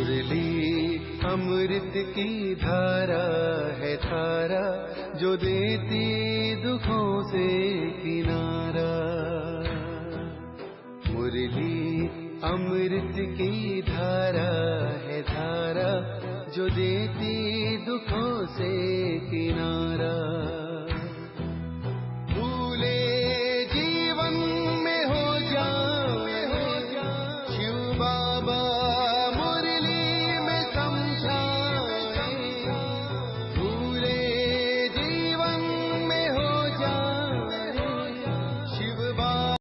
मुरली अमृत की धारा है धारा, जो देती दुखों से किनारा। मुरली अमृत की धारा है धारा, जो देती दुखों से किनारा। भूले जीवन में हो जाए शिव बाबा मुरली में समझाए। भूले जीवन में हो जाए शिव बाबा।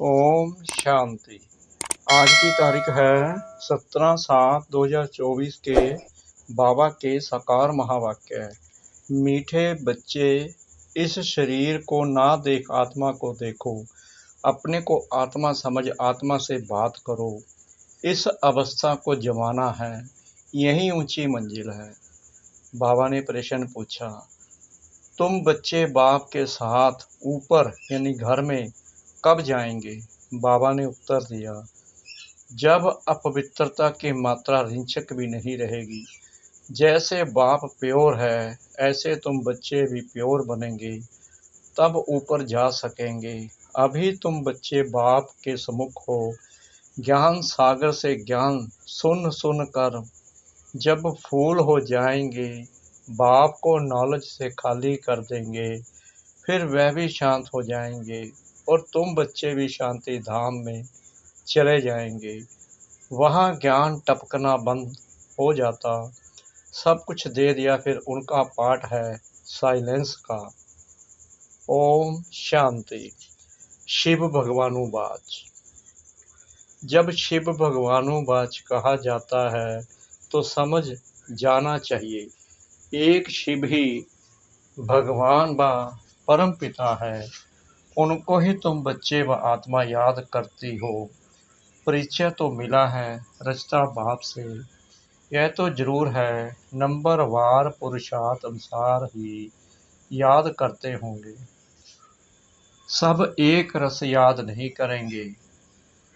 ओम शांति। आज की तारीख है 17/7/2024 के बाबा के साकार महावाक्य है। मीठे बच्चे, इस शरीर को ना देख आत्मा को देखो, अपने को आत्मा समझ आत्मा से बात करो। इस अवस्था को जमाना है, यही ऊंची मंजिल है। बाबा ने प्रश्न पूछा, तुम बच्चे बाप के साथ ऊपर यानी घर में कब जाएंगे? बाबा ने उत्तर दिया, जब अपवित्रता की मात्रा रिंचक भी नहीं रहेगी। जैसे बाप प्योर है, ऐसे तुम बच्चे भी प्योर बनेंगे, तब ऊपर जा सकेंगे। अभी तुम बच्चे बाप के सम्मुख हो। ज्ञान सागर से ज्ञान सुन सुन कर जब फूल हो जाएंगे, बाप को नॉलेज से खाली कर देंगे, फिर वह भी शांत हो जाएंगे और तुम बच्चे भी शांति धाम में चले जाएंगे। वहाँ ज्ञान टपकना बंद हो जाता, सब कुछ दे दिया। फिर उनका पाठ है साइलेंस का। ओम शांति। शिव भगवानुवाच। जब शिव भगवानुवाच कहा जाता है तो समझ जाना चाहिए, एक शिव ही भगवान व परम पिता है। उनको ही तुम बच्चे व आत्मा याद करती हो। परिचय तो मिला है रचता बाप से, यह तो जरूर है नंबर वार पुरुषार्थ अनुसार ही याद करते होंगे। सब एक रस याद नहीं करेंगे,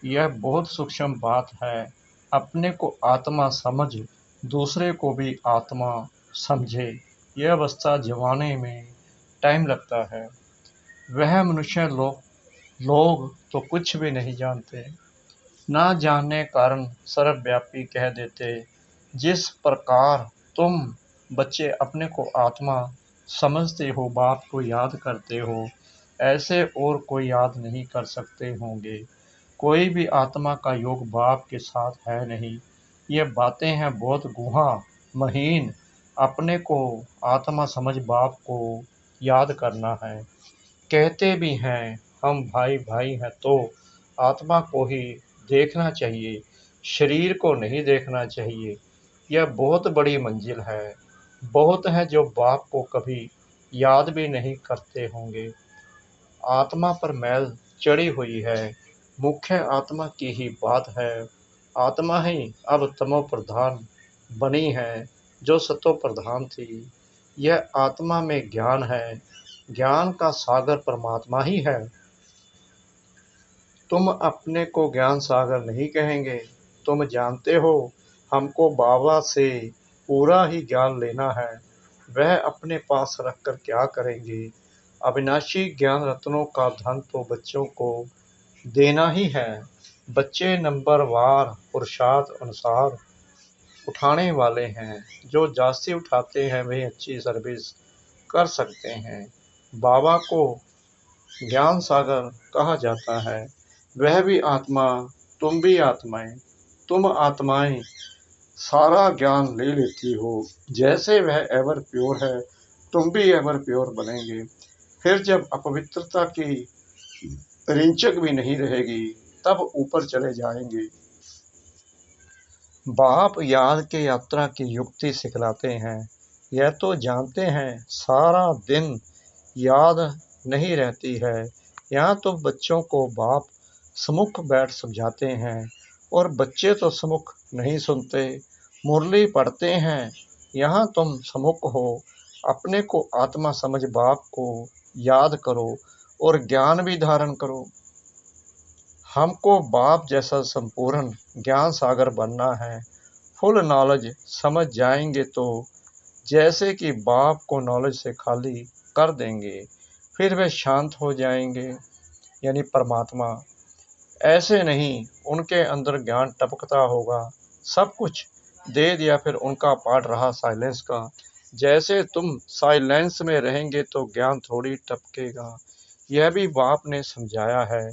यह बहुत सूक्ष्म बात है। अपने को आत्मा समझ दूसरे को भी आत्मा समझे, यह अवस्था जमाने में टाइम लगता है। वह मनुष्य लोग तो कुछ भी नहीं जानते, ना जानने कारण सर्वव्यापी कह देते। जिस प्रकार तुम बच्चे अपने को आत्मा समझते हो, बाप को याद करते हो, ऐसे और कोई याद नहीं कर सकते होंगे। कोई भी आत्मा का योग बाप के साथ है नहीं। ये बातें हैं बहुत गुहा महीन। अपने को आत्मा समझ बाप को याद करना है। कहते भी हैं हम भाई भाई हैं, तो आत्मा को ही देखना चाहिए, शरीर को नहीं देखना चाहिए। यह बहुत बड़ी मंजिल है। बहुत हैं जो बाप को कभी याद भी नहीं करते होंगे। आत्मा पर मैल चढ़ी हुई है, मुख्य आत्मा की ही बात है। आत्मा ही अब तमो प्रधान बनी है, जो सतो प्रधान थी। यह आत्मा में ज्ञान है, ज्ञान का सागर परमात्मा ही है। तुम अपने को ज्ञान सागर नहीं कहेंगे। तुम जानते हो हमको बाबा से पूरा ही ज्ञान लेना है। वह अपने पास रखकर क्या करेंगे? अविनाशी ज्ञान रत्नों का धन तो बच्चों को देना ही है। बच्चे नंबर वार पुरुषार्थ अनुसार उठाने वाले हैं। जो जास्ती उठाते हैं वे अच्छी सर्विस कर सकते हैं। बाबा को ज्ञान सागर कहा जाता है। वह भी आत्मा, तुम भी आत्माएं। तुम आत्माएं सारा ज्ञान ले लेती हो। जैसे वह एवर प्योर है, तुम भी एवर प्योर बनेंगे। फिर जब अपवित्रता की रिंचक भी नहीं रहेगी, तब ऊपर चले जाएंगे। बाप याद के यात्रा की युक्ति सिखलाते हैं। यह तो जानते हैं सारा दिन याद नहीं रहती है। यहाँ तो बच्चों को बाप सम्मुख बैठ समझाते हैं और बच्चे तो सम्मुख नहीं सुनते, मुरली पढ़ते हैं। यहाँ तुम सम्मुख हो, अपने को आत्मा समझ बाप को याद करो और ज्ञान भी धारण करो। हमको बाप जैसा संपूर्ण ज्ञान सागर बनना है। फुल नॉलेज समझ जाएंगे तो जैसे कि बाप को नॉलेज से खाली कर देंगे, फिर वे शांत हो जाएंगे, यानी परमात्मा। ऐसे नहीं, उनके अंदर ज्ञान टपकता होगा। सब कुछ दे दिया, फिर उनका पार्ट रहा साइलेंस का। जैसे तुम साइलेंस में रहेंगे तो ज्ञान थोड़ी टपकेगा। यह भी बाप ने समझाया है।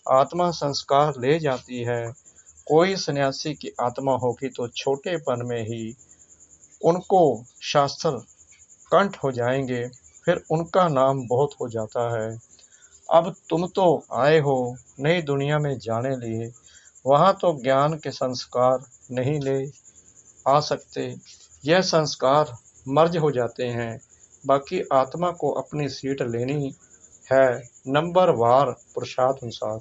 आत्मा संस्कार ले जाती है। कोई सन्यासी की आत्मा होगी तो छोटेपन में ही उनको शास्त्र कंठ हो जाएंगे, फिर उनका नाम बहुत हो जाता है। अब तुम तो आए हो नई दुनिया में जाने लिए, वहाँ तो ज्ञान के संस्कार नहीं ले आ सकते। यह संस्कार मर्ज हो जाते हैं। बाकी आत्मा को अपनी सीट लेनी है, नंबर वार पुरुषार्थ अनुसार।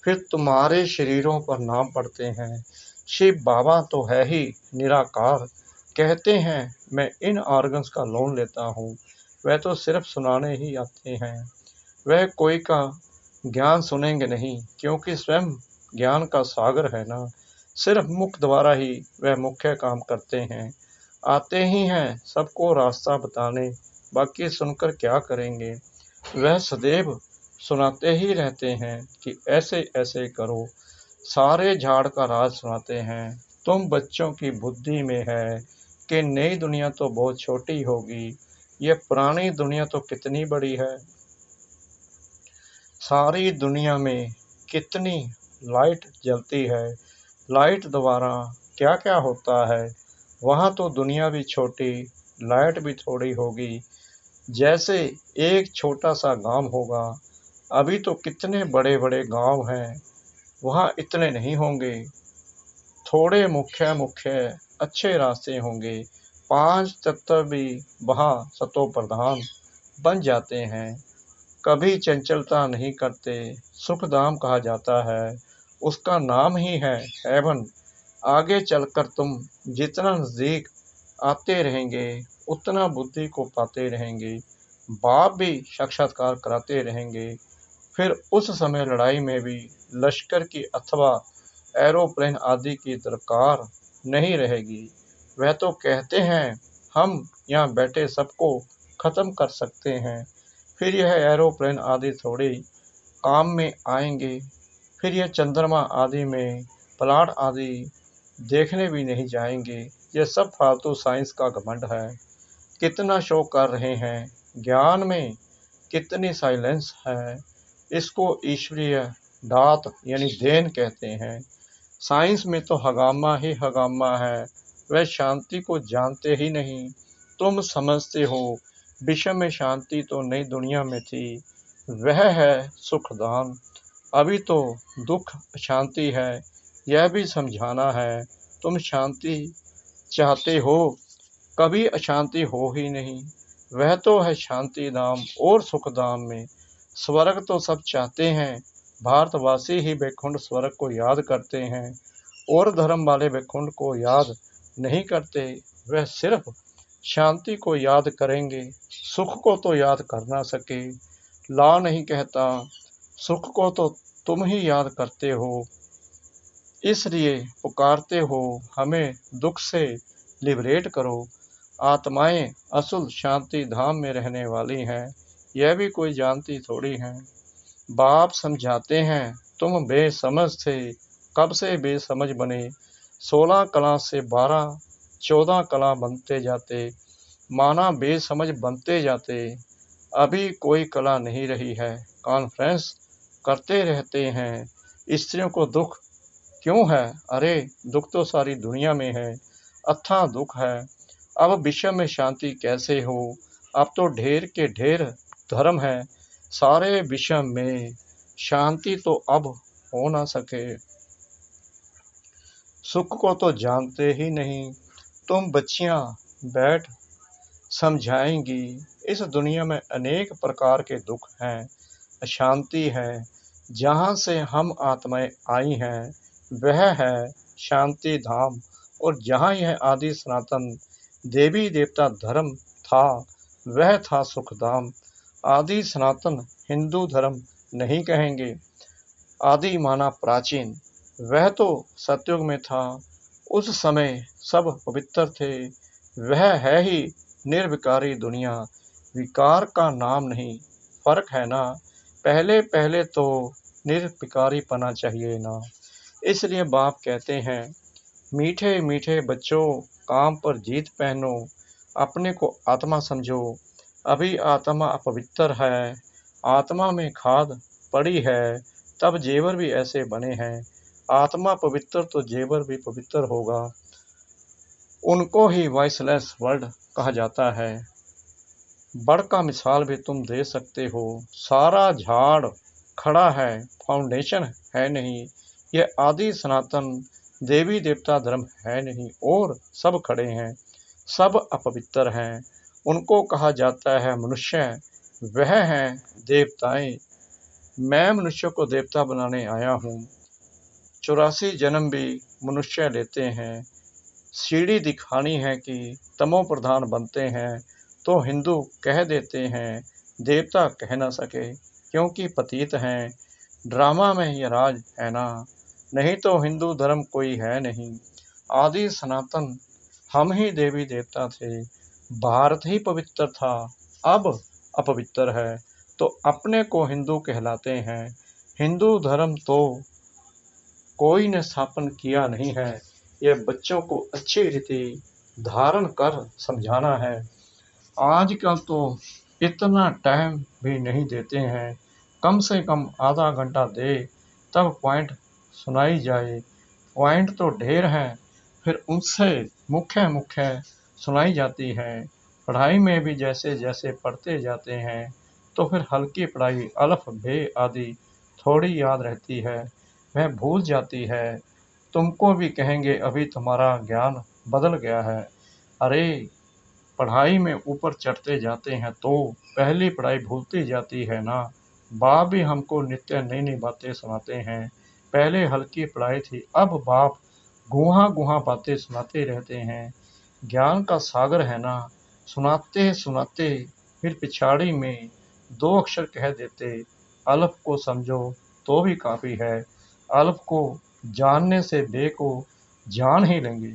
फिर तुम्हारे शरीरों पर नाम पड़ते हैं। शिव बाबा तो है ही निराकार। कहते हैं मैं इन ऑर्गन्स का लोन लेता हूँ। वह तो सिर्फ सुनाने ही आते हैं। वह कोई का ज्ञान सुनेंगे नहीं, क्योंकि स्वयं ज्ञान का सागर है ना। सिर्फ मुख द्वारा ही वह मुख्य काम करते हैं। आते ही हैं सबको रास्ता बताने, बाकी सुनकर क्या करेंगे। वह सदैव सुनाते ही रहते हैं कि ऐसे ऐसे करो। सारे झाड़ का राज सुनाते हैं। तुम बच्चों की बुद्धि में है कि नई दुनिया तो बहुत छोटी होगी, यह पुरानी दुनिया तो कितनी बड़ी है। सारी दुनिया में कितनी लाइट जलती है, लाइट द्वारा क्या क्या होता है। वहाँ तो दुनिया भी छोटी, लाइट भी थोड़ी होगी। जैसे एक छोटा सा गांव होगा, अभी तो कितने बड़े बड़े गांव हैं, वहाँ इतने नहीं होंगे। थोड़े मुख्य मुख्य अच्छे रास्ते होंगे। 5 तत्व भी वहाँ सतो प्रधान बन जाते हैं। कभी चंचलता नहीं करते। सुखधाम कहा जाता है, उसका नाम ही है हेवन। आगे चलकर तुम जितना नज़दीक आते रहेंगे उतना बुद्धि को पाते रहेंगे। बाप भी साक्षात्कार कराते रहेंगे। फिर उस समय लड़ाई में भी लश्कर की अथवा एरोप्लेन आदि की दरकार नहीं रहेगी। वह तो कहते हैं हम यहाँ बैठे सबको खत्म कर सकते हैं। फिर यह एरोप्लेन आदि थोड़ी काम में आएंगे। फिर यह चंद्रमा आदि में प्लाट आदि देखने भी नहीं जाएंगे। यह सब फालतू साइंस का घमंड है। कितना शो कर रहे हैं। ज्ञान में कितनी साइलेंस है। इसको ईश्वरीय दात यानी देन कहते हैं। साइंस में तो हगामा ही हगामा है। वह शांति को जानते ही नहीं। तुम समझते हो विश्व में शांति तो नई दुनिया में थी, वह है सुखदान। अभी तो दुख शांति है, यह भी समझाना है। तुम शांति चाहते हो, कभी अशांति हो ही नहीं। वह तो है शांति धाम और सुखधाम में। स्वर्ग तो सब चाहते हैं। भारतवासी ही वैकुंठ स्वर्ग को याद करते हैं, और धर्म वाले वैकुंठ को याद नहीं करते। वह सिर्फ शांति को याद करेंगे, सुख को तो याद कर ना सके। ला नहीं कहता, सुख को तो तुम ही याद करते हो, इसलिए पुकारते हो हमें दुख से लिबरेट करो। आत्माएं असल शांति धाम में रहने वाली हैं, यह भी कोई जानती थोड़ी हैं। बाप समझाते हैं तुम बेसमझ थे, कब से बेसमझ बने। 16 कला से 12 14 कला बनते जाते, माना बेसमझ बनते जाते। अभी कोई कला नहीं रही है। कॉन्फ्रेंस करते रहते हैं, स्त्रियों को दुख क्यों है। अरे दुख तो सारी दुनिया में है, अथाह दुख है। अब विश्व में शांति कैसे हो। अब तो ढेर के ढेर धर्म है, सारे विश्व में शांति तो अब हो ना सके। सुख को तो जानते ही नहीं। तुम बच्चियां बैठ समझाएंगी। इस दुनिया में अनेक प्रकार के दुख हैं, अशांति है। जहाँ से हम आत्माएं आई हैं वह है शांति धाम। और जहाँ यह आदि सनातन देवी देवता धर्म था वह था सुखधाम। आदि सनातन हिंदू धर्म नहीं कहेंगे, आदि माना प्राचीन। वह तो सतयुग में था, उस समय सब पवित्र थे। वह है ही निर्विकारी दुनिया, विकार का नाम नहीं, फर्क है ना। पहले पहले तो निर्विकारी पना चाहिए ना। इसलिए बाप कहते हैं, मीठे मीठे बच्चों, काम पर जीत पहनो, अपने को आत्मा समझो। अभी आत्मा अपवित्र है, आत्मा में खाद पड़ी है, तब जेवर भी ऐसे बने हैं। आत्मा पवित्र तो जेवर भी पवित्र होगा। उनको ही वॉइसलेस वर्ड कहा जाता है। बड़ का मिसाल भी तुम दे सकते हो। सारा झाड़ खड़ा है, फाउंडेशन है नहीं। यह आदि सनातन देवी देवता धर्म है नहीं, और सब खड़े हैं, सब अपवित्र हैं। उनको कहा जाता है मनुष्य, वह हैं देवताएं। मैं मनुष्य को देवता बनाने आया हूँ। 84 जन्म भी मनुष्य लेते हैं। सीढ़ी दिखानी है कि तमो प्रधान बनते हैं, तो हिंदू कह देते हैं, देवता कह ना सके क्योंकि पतित हैं। ड्रामा में ये राज है ना, नहीं तो हिंदू धर्म कोई है नहीं। आदि सनातन हम ही देवी देवता थे, भारत ही पवित्र था, अब अपवित्र है, तो अपने को हिंदू कहलाते हैं। हिंदू धर्म तो कोई ने स्थापन किया नहीं है, यह बच्चों को अच्छी रीति धारण कर समझाना है। आजकल तो इतना टाइम भी नहीं देते हैं, कम से कम आधा घंटा दे तब पॉइंट सुनाई जाए। पॉइंट तो ढेर हैं, फिर उनसे मुख्य मुख्य सुनाई जाती है। पढ़ाई में भी जैसे जैसे पढ़ते जाते हैं, तो फिर हल्की पढ़ाई अल्फ बे आदि थोड़ी याद रहती है, वह भूल जाती है। तुमको भी कहेंगे अभी तुम्हारा ज्ञान बदल गया है। अरे, पढ़ाई में ऊपर चढ़ते जाते हैं तो पहली पढ़ाई भूलती जाती है ना। बाप भी हमको नित्य नई नई बातें सुनाते हैं। पहले हल्की पढ़ाई थी, अब बाप गुहा गुहा बातें सुनाते रहते हैं। ज्ञान का सागर है ना, सुनाते सुनाते फिर पिछाड़ी में 2 अक्षर कह देते। अल्फ को समझो तो भी काफ़ी है, अल्फ को जानने से बे को जान ही लेंगे।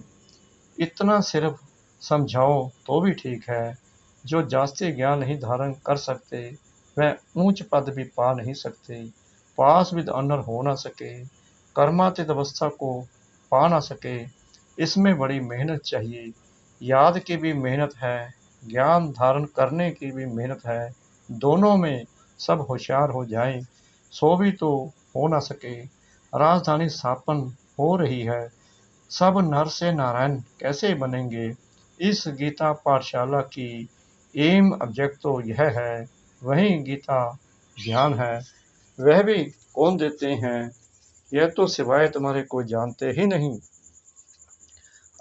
इतना सिर्फ समझाओ तो भी ठीक है। जो जास्ती ज्ञान नहीं धारण कर सकते, वह ऊंच पद भी पा नहीं सकते। पास विद ऑनर हो ना सके, कर्मातीत अवस्था को पा ना सके, इसमें बड़ी मेहनत चाहिए। याद की भी मेहनत है, ज्ञान धारण करने की भी मेहनत है। दोनों में सब होशियार हो जाएं, सो भी तो हो ना सके। राजधानी स्थापन हो रही है, सब नर से नारायण कैसे बनेंगे। इस गीता पाठशाला की एम ऑब्जेक्ट तो यह है, वही गीता ज्ञान है, वह भी कौन देते हैं, यह तो सिवाय तुम्हारे कोई जानते ही नहीं।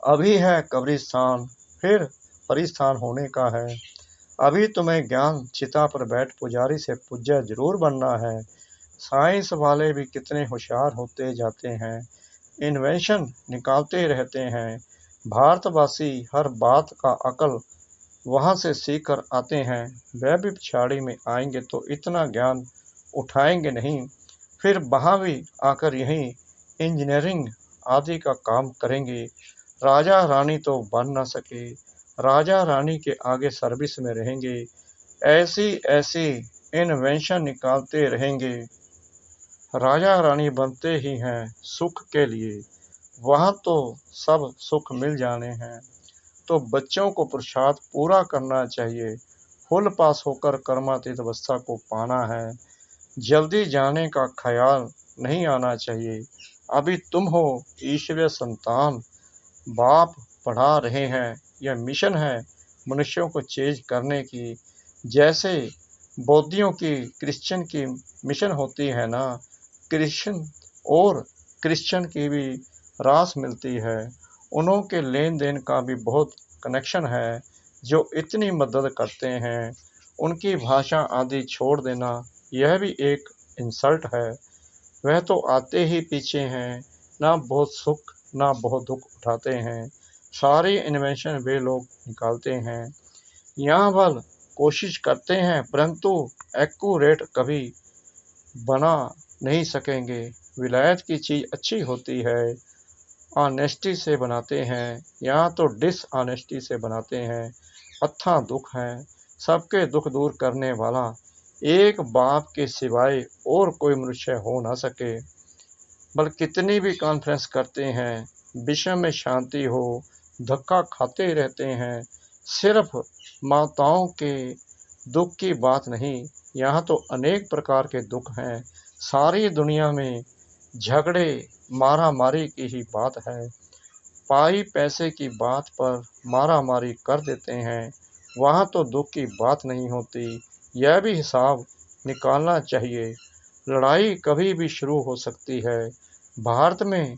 अभी है कब्रिस्तान, फिर परिस्थान होने का है। अभी तुम्हें ज्ञान चिता पर बैठ पुजारी से पूज्य जरूर बनना है। साइंस वाले भी कितने होशियार होते जाते हैं, इन्वेंशन निकालते रहते हैं। भारतवासी हर बात का अकल वहाँ से सीख कर आते हैं, वह भी पिछाड़ी में आएंगे तो इतना ज्ञान उठाएंगे नहीं, फिर वहाँ भी आकर यहीं इंजीनियरिंग आदि का काम करेंगे। राजा रानी तो बन ना सके, राजा रानी के आगे सर्विस में रहेंगे, ऐसी ऐसी इन्वेंशन निकालते रहेंगे। राजा रानी बनते ही हैं सुख के लिए, वहाँ तो सब सुख मिल जाने हैं। तो बच्चों को पुरुषार्थ पूरा करना चाहिए, फुल पास होकर कर्मातीत अवस्था को पाना है। जल्दी जाने का ख्याल नहीं आना चाहिए। अभी तुम हो ईश्वरीय संतान, बाप पढ़ा रहे हैं, यह मिशन है मनुष्यों को चेंज करने की। जैसे बौद्धियों की क्रिश्चियन की मिशन होती है ना, क्रिश्चियन और क्रिश्चियन की भी रास मिलती है, उन्हों के लेन देन का भी बहुत कनेक्शन है, जो इतनी मदद करते हैं। उनकी भाषा आदि छोड़ देना यह भी एक इंसल्ट है। वह तो आते ही पीछे हैं, ना बहुत सुख ना बहुत दुख उठाते हैं। सारी इन्वेंशन वे लोग निकालते हैं, यहाँ भल कोशिश करते हैं, परंतु एक्यूरेट कभी बना नहीं सकेंगे। विलायत की चीज़ अच्छी होती है, ऑनेस्टी से बनाते हैं, यहाँ तो डिसऑनेस्टी से बनाते हैं। अथाह दुख है, सबके दुख दूर करने वाला एक बाप के सिवाय और कोई मनुष्य हो ना सके। बल्कि कितनी भी कॉन्फ्रेंस करते हैं, विश्व में शांति हो, धक्का खाते रहते हैं। सिर्फ माताओं के दुख की बात नहीं, यहाँ तो अनेक प्रकार के दुख हैं। सारी दुनिया में झगड़े मारा मारी की ही बात है। पाई पैसे की बात पर मारा मारी कर देते हैं, वहाँ तो दुख की बात नहीं होती। यह भी हिसाब निकालना चाहिए। लड़ाई कभी भी शुरू हो सकती है। भारत में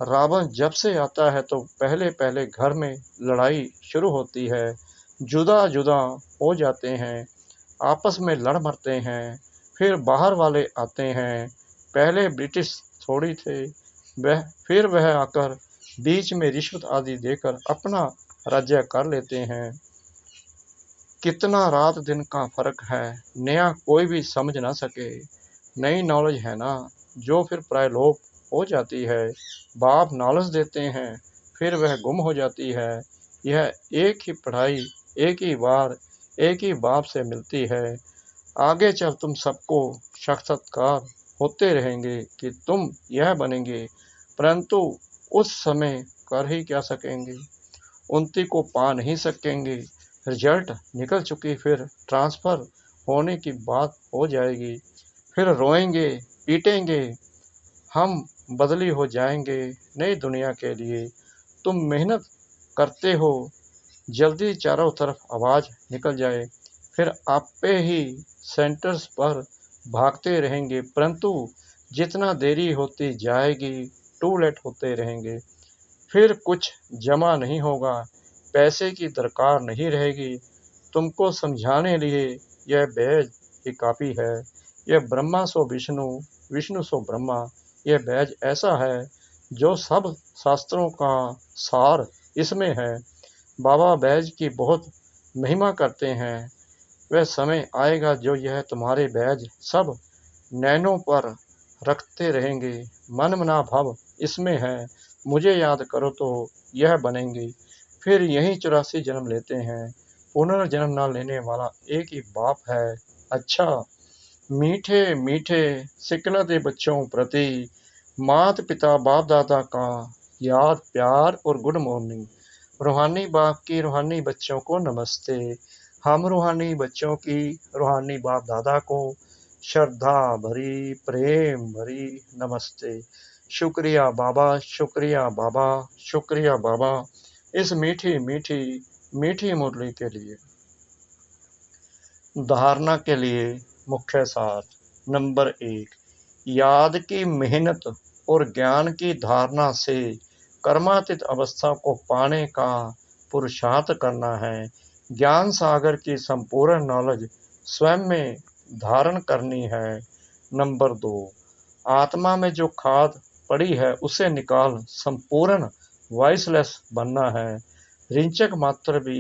रावण जब से आता है तो पहले पहले घर में लड़ाई शुरू होती है, जुदा जुदा हो जाते हैं, आपस में लड़ मरते हैं। फिर बाहर वाले आते हैं, पहले ब्रिटिश थोड़ी थे, फिर वह आकर बीच में रिश्वत आदि देकर अपना राज्य कर लेते हैं। कितना रात दिन का फर्क है, नया कोई भी समझ ना सके। नई नॉलेज है ना, जो फिर प्रायलोप हो जाती है। बाप नॉलेज देते हैं, फिर वह गुम हो जाती है। यह एक ही पढ़ाई एक ही बार एक ही बाप से मिलती है। आगे चल तुम सबको साक्षात्कार होते रहेंगे कि तुम यह बनेंगे, परंतु उस समय कर ही क्या सकेंगे, उन्नति को पा नहीं सकेंगे। रिजल्ट निकल चुकी, फिर ट्रांसफ़र होने की बात हो जाएगी। फिर रोएंगे पीटेंगे, हम बदली हो जाएंगे नई दुनिया के लिए। तुम मेहनत करते हो, जल्दी चारों तरफ आवाज़ निकल जाए, फिर आप पे ही सेंटर्स पर भागते रहेंगे, परंतु जितना देरी होती जाएगी टू लेट होते रहेंगे। फिर कुछ जमा नहीं होगा, पैसे की दरकार नहीं रहेगी। तुमको समझाने लिए यह बैज ही काफ़ी है। यह ब्रह्मा सो विष्णु, विष्णु सो ब्रह्मा, यह बैज ऐसा है जो सब शास्त्रों का सार इसमें है। बाबा बैज की बहुत महिमा करते हैं। वह समय आएगा जो यह तुम्हारे बैज सब नैनों पर रखते रहेंगे। मन मना भव इसमें है, मुझे याद करो तो यह बनेंगे। फिर यही 84 जन्म लेते हैं। पुनर्जन्म न लेने वाला एक ही बाप है। अच्छा, मीठे मीठे सिकलते बच्चों प्रति माता पिता बाप दादा का याद प्यार और गुड मॉर्निंग। रूहानी बाप की रूहानी बच्चों को नमस्ते। हम रूहानी बच्चों की रूहानी बाप दादा को श्रद्धा भरी प्रेम भरी नमस्ते। शुक्रिया बाबा, शुक्रिया बाबा, शुक्रिया बाबा, इस मीठी मीठी मीठी मुरली के लिए। धारणा के लिए मुख्य सार। नंबर 1, याद की मेहनत और ज्ञान की धारणा से कर्मातीत अवस्था को पाने का पुरुषार्थ करना है। ज्ञान सागर की संपूर्ण नॉलेज स्वयं में धारण करनी है। नंबर 2, आत्मा में जो खाद पड़ी है उसे निकाल संपूर्ण वॉइसलेस बनना है। रिंचक मात्र भी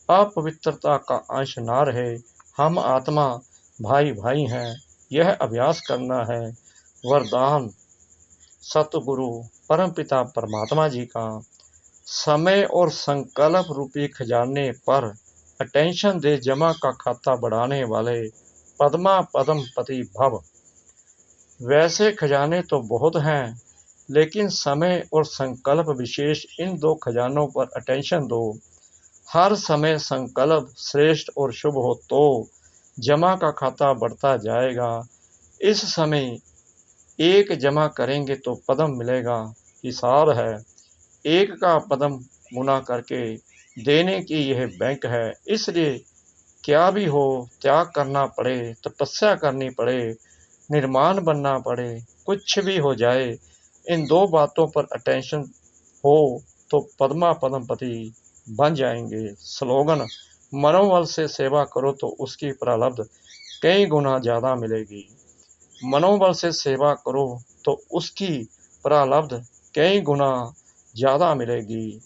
अपवित्रता का अंश ना रहे। हम आत्मा भाई भाई हैं, यह अभ्यास करना है। वरदान सतगुरु परमपिता परमात्मा जी का। समय और संकल्प रूपी खजाने पर अटेंशन दे, जमा का खाता बढ़ाने वाले पद्मा पद्म पति भव। वैसे खजाने तो बहुत हैं, लेकिन समय और संकल्प विशेष, इन दो खजानों पर अटेंशन दो। हर समय संकल्प श्रेष्ठ और शुभ हो तो जमा का खाता बढ़ता जाएगा। इस समय एक जमा करेंगे तो पदम मिलेगा। हिसाब है, एक का पदम गुना करके देने की यह बैंक है। इसलिए क्या भी हो, त्याग करना पड़े, तपस्या करनी पड़े, निर्माण बनना पड़े, कुछ भी हो जाए, इन दो बातों पर अटेंशन हो तो पद्मा पद्मपति बन जाएंगे। स्लोगन, मनोबल से सेवा करो तो उसकी प्रारब्ध कई गुना ज़्यादा मिलेगी। मनोबल से सेवा करो तो उसकी प्रारब्ध कई गुना ज़्यादा मिलेगी।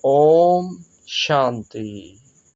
ओम शांति।